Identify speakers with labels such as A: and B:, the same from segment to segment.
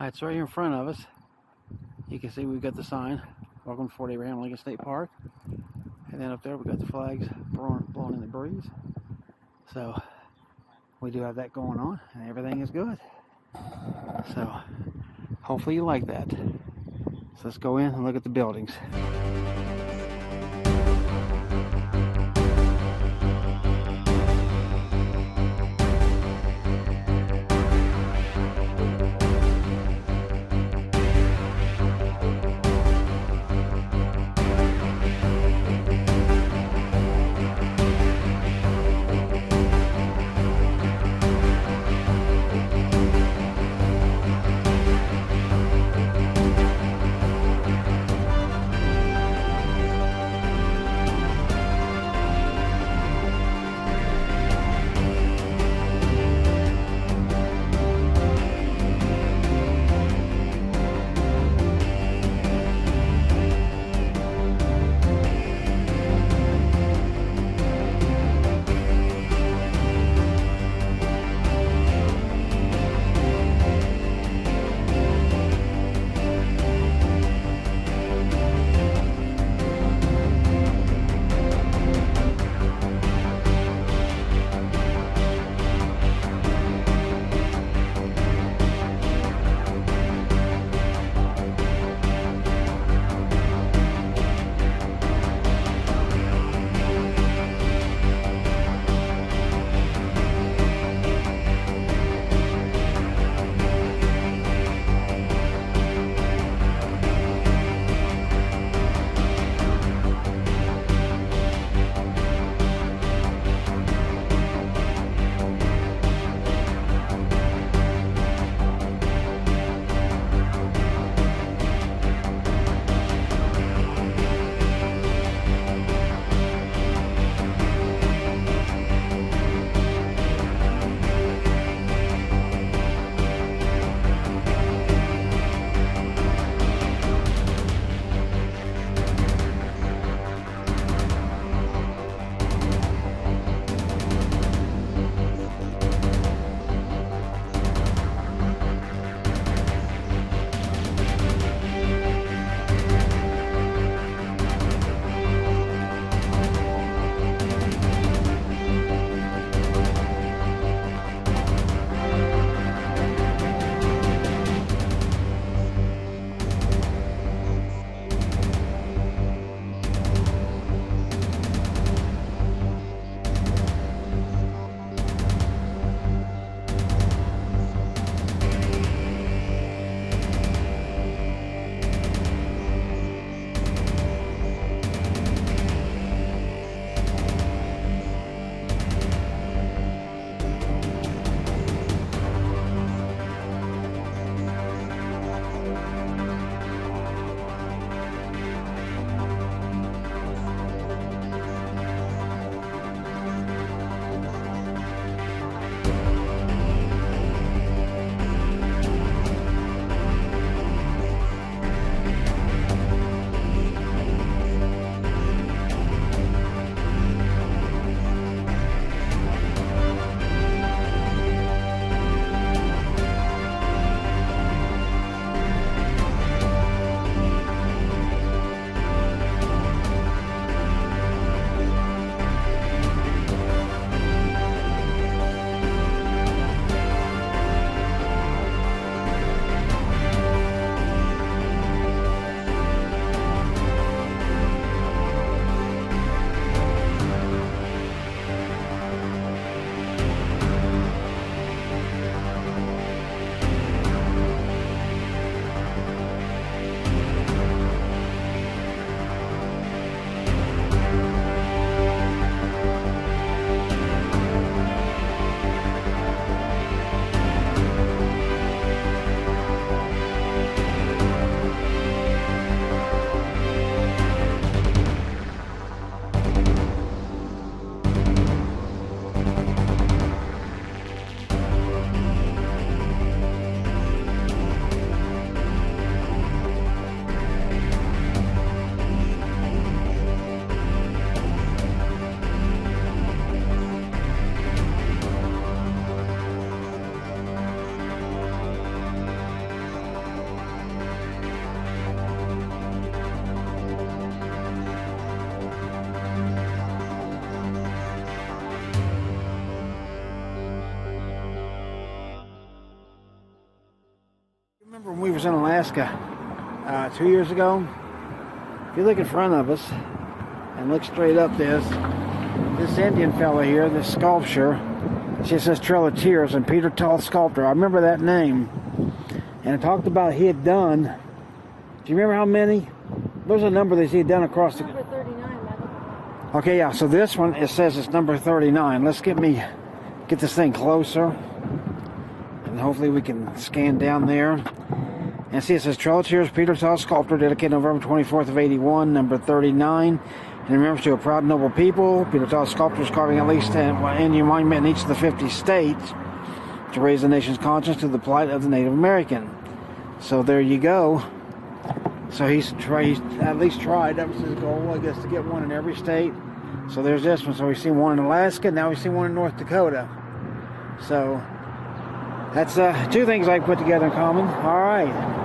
A: It's right here in front of us. You can see we've got the sign, welcome to Fort Abraham Lincoln State Park. And then up there we've got the flags blowing in the breeze. So we do have that going on and everything is good. So hopefully you like that. So let's go in and look at the buildings. Remember when we was in Alaska 2 years ago? If you look in front of us and look straight up this Indian fella here, this sculpture, it says Trail of Tears and Peter Tall Sculptor. I remember that name. And it talked about he had done, do you remember how many? There's a number that he had done across the...
B: Number 39, Madam.
A: Okay, yeah, so this one, it says it's number 39. Let's get this thing closer. And hopefully we can scan down there. And see, it says Trail of Tears, Peter Tall Sculptor, dedicated November 24th of 81, number 39. And remembers to a proud noble people, Peter Tall Sculptor is carving at least an Indian monument in each of the 50 states to raise the nation's conscience to the plight of the Native American. So there you go. So he's at least tried, that was his goal, I guess, to get one in every state. So there's this one. So we've seen one in Alaska, now we've seen one in North Dakota. So that's two things I put together in common. All right.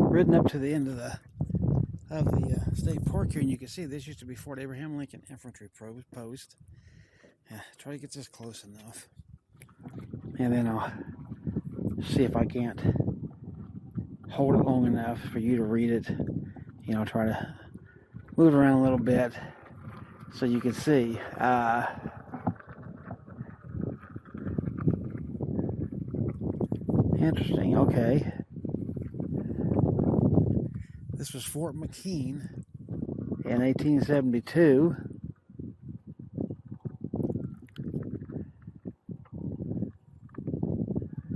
A: Ridden up to the end of the state park here, and you can see this used to be Fort Abraham Lincoln Infantry Post. Try to get this close enough, and then I'll see if I can't hold it long enough for you to read it. You know, try to move it around a little bit so you can see. Interesting. Okay. This was Fort McKean in 1872.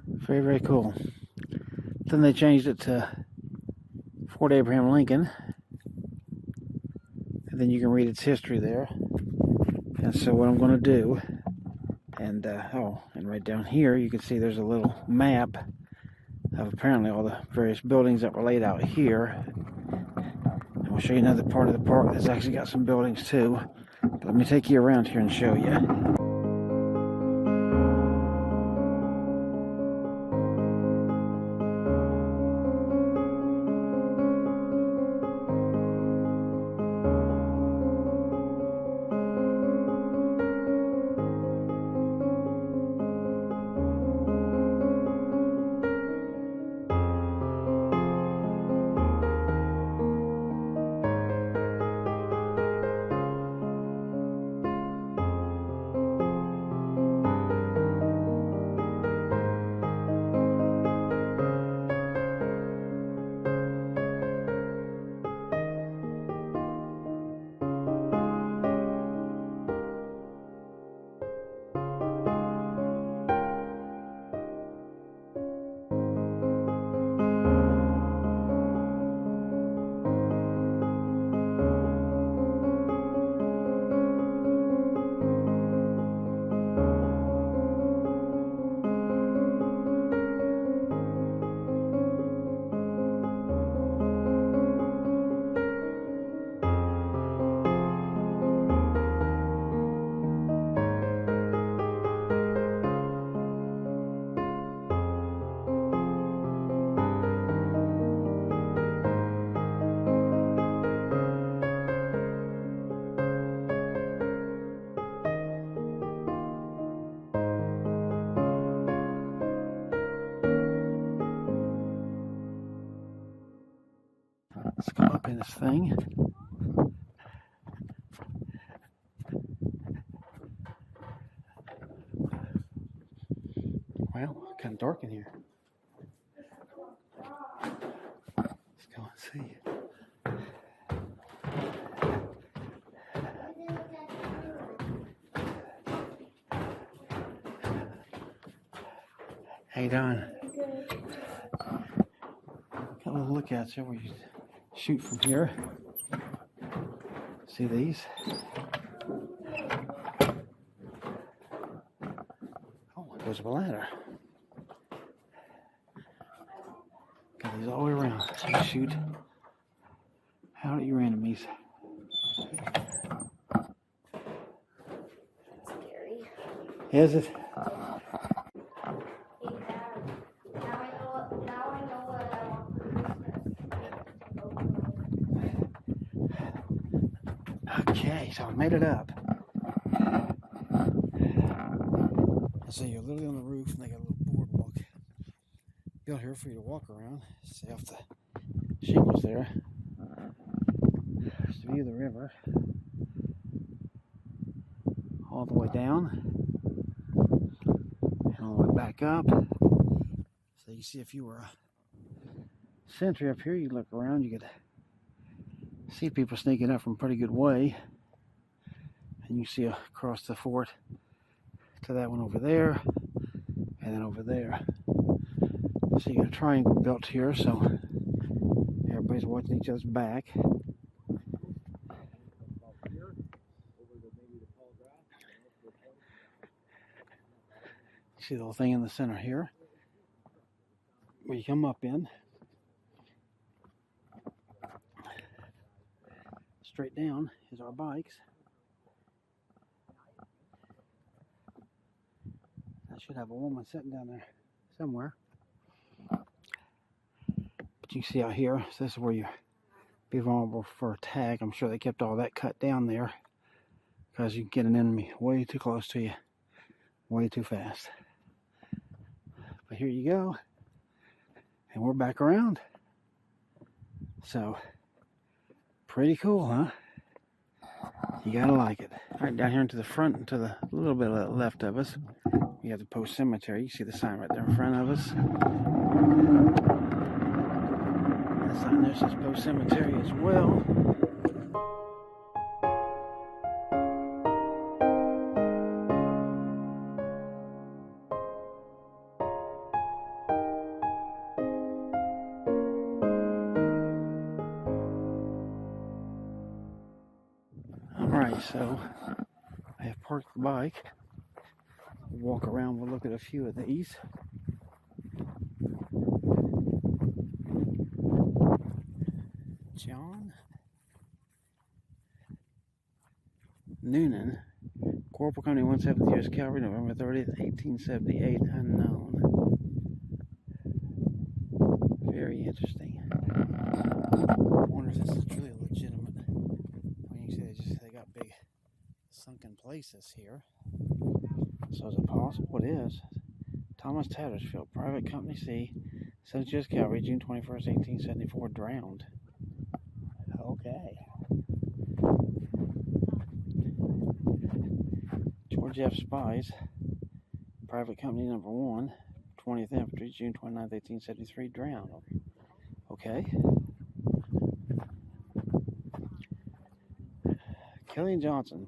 A: Very, very cool. Then they changed it to Fort Abraham Lincoln. And then you can read its history there. And so what I'm going to do, and right down here you can see there's a little map of apparently all the various buildings that were laid out here. I'll show you another part of the park that's actually got some buildings too. But let me take you around here and show you. in this thing. Well, kind of dark in here. Let's go and see. How you doing? Got a little look at you where you shoot from here. See these? Oh, there's a ladder. Got these all the way around. So you shoot out at your enemies.
B: Scary.
A: Is it? Okay, so I made it up. So you're literally on the roof, and they got a little boardwalk built here for you to walk around. See off the shingles there. Just to view the river. All the way down. And all the way back up. So you see if you were a sentry up here, you look around, you could see people sneaking up from a pretty good way. And you see across the fort to that one over there, and then over there. So you got a triangle built here, so everybody's watching each other's back. See the little thing in the center here, where you come up in. Straight down is our bikes. I should have a woman sitting down there somewhere. But you can see out here, so this is where you be vulnerable for attack. I'm sure they kept all that cut down there because you can get an enemy way too close to you, way too fast. But here you go, and we're back around. So, pretty cool, huh? You gotta like it. All right, down here into the front, and to the little bit left of us, we have the post cemetery. You see the sign right there in front of us. That sign there says post cemetery as well. Alright, so I have parked the bike. We'll walk around, we'll look at a few of these. John Noonan, Corporal Company 170th U.S. Cavalry, November 30th, 1878, unknown. Very interesting. I wonder if this is really legitimate. I mean, you see they got big sunken places here. So is it possible? It is. Thomas Tattersfield, Private Company C, 7th U.S. Cavalry, June 21st, 1874, drowned. Okay. George F. Spies, Private Company Number 1, 20th Infantry, June 29th, 1873, drowned. Okay. Kelly and Johnson,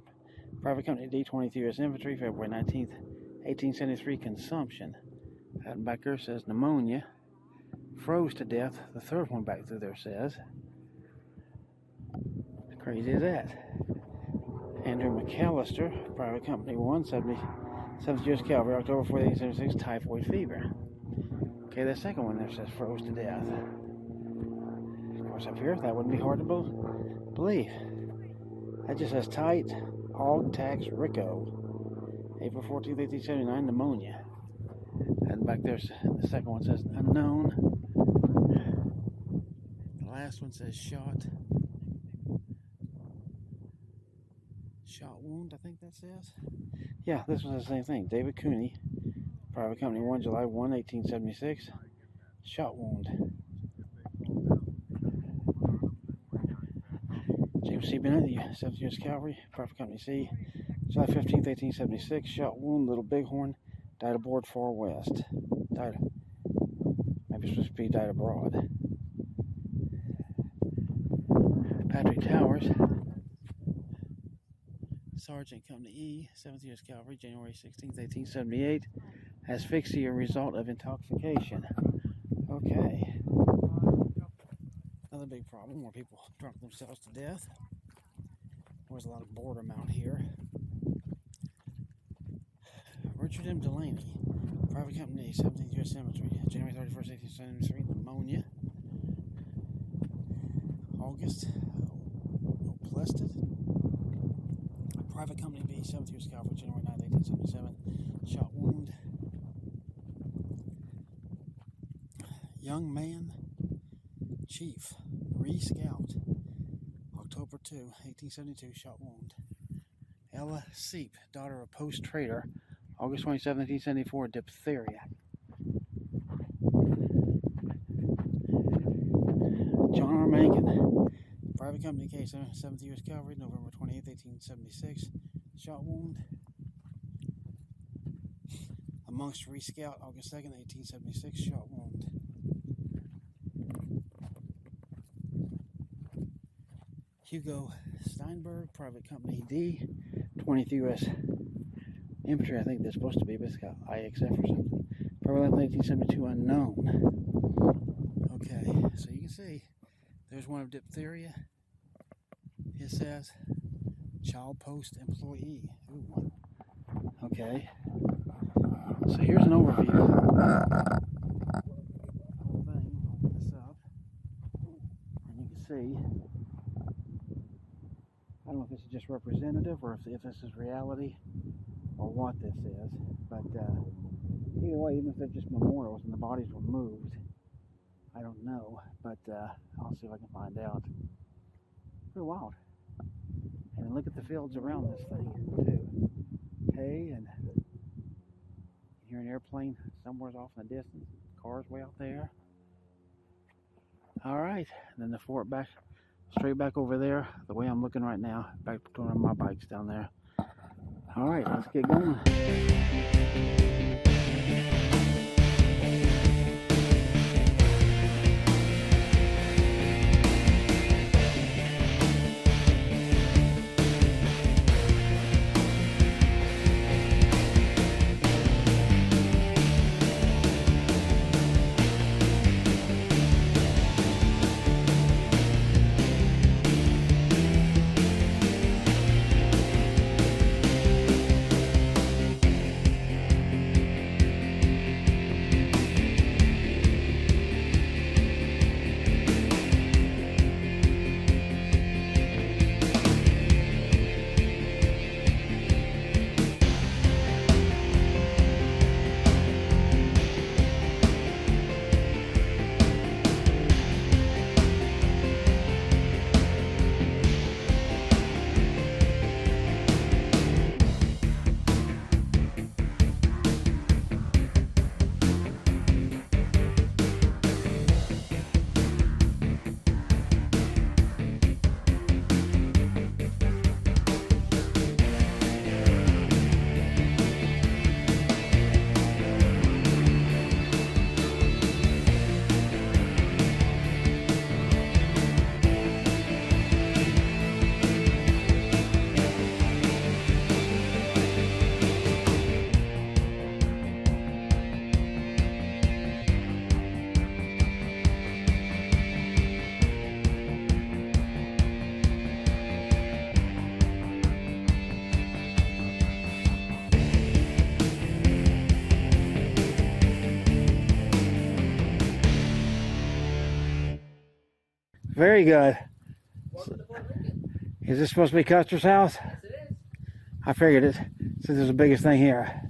A: Private Company D, 20th U.S. Infantry, February 19th, 1873, consumption. That back there says pneumonia. Froze to death. The third one back through there says. Crazy as that. Andrew McAllister, Private Company 1, 7th U.S. Cavalry, October 4th, 1876, typhoid fever. Okay, the second one there says froze to death. Of course, up here, that wouldn't be hard to believe. That just says tight, hog tax Rico. April 14th, 1879, pneumonia. And back there, the second one says unknown. The last one says shot wound, I think that says. Yeah, this was the same thing. David Cooney, Private Company 1, July 1, 1876. Shot wound. O.C. Bennett, the 7th U.S. Cavalry, Private Company C, July 15th, 1876, shot wound, Little Bighorn, died aboard Far West. Died, maybe it's supposed to be died abroad. Patrick Towers, Sergeant Company E, 7th U.S. Cavalry, January 16th, 1878, asphyxia, result of intoxication. Okay. Another big problem where people drunk themselves to death. There's a lot of boredom out here. Richard M. Delaney, Private Company, 17th U.S. Cemetery, January 31st, 1873, pneumonia. August, Plested, Private Company B, 7th U.S. Cavalry, January 9th, 1877, shot wound. Young Man, Chief, Re-Scout, October 2, 1872, shot wound. Ella Seep, daughter of post trader, August 27, 1874, diphtheria. John R. Mangan, Private Company K, 7th U.S. Cavalry, November 28, 1876, shot wound. Amongst Re-Scout, August 2nd, 1876, shot wound. Hugo Steinberg, Private Company D, 20th U.S. Infantry, I think they're supposed to be, but it's got IXF or something. February 1872, unknown. Okay, so you can see there's one of diphtheria. It says child post employee. Ooh. Okay, so here's an overview. The whole thing, hold this up, and you can see. I don't know if this is just representative or if this is reality or what this is, but either way, even if they're just memorials and the bodies were moved, I don't know, but I'll see if I can find out. Pretty wild. And look at the fields around this thing too. Hay, and you hear an airplane somewhere off in the distance. Cars way out there. All right, and then the fort back. Straight back over there, the way I'm looking right now, back to one of my bikes down there. All right, let's get going. Very good. Is this supposed to be Custer's house?
B: Yes, it is.
A: I figured it, since it's the biggest thing here.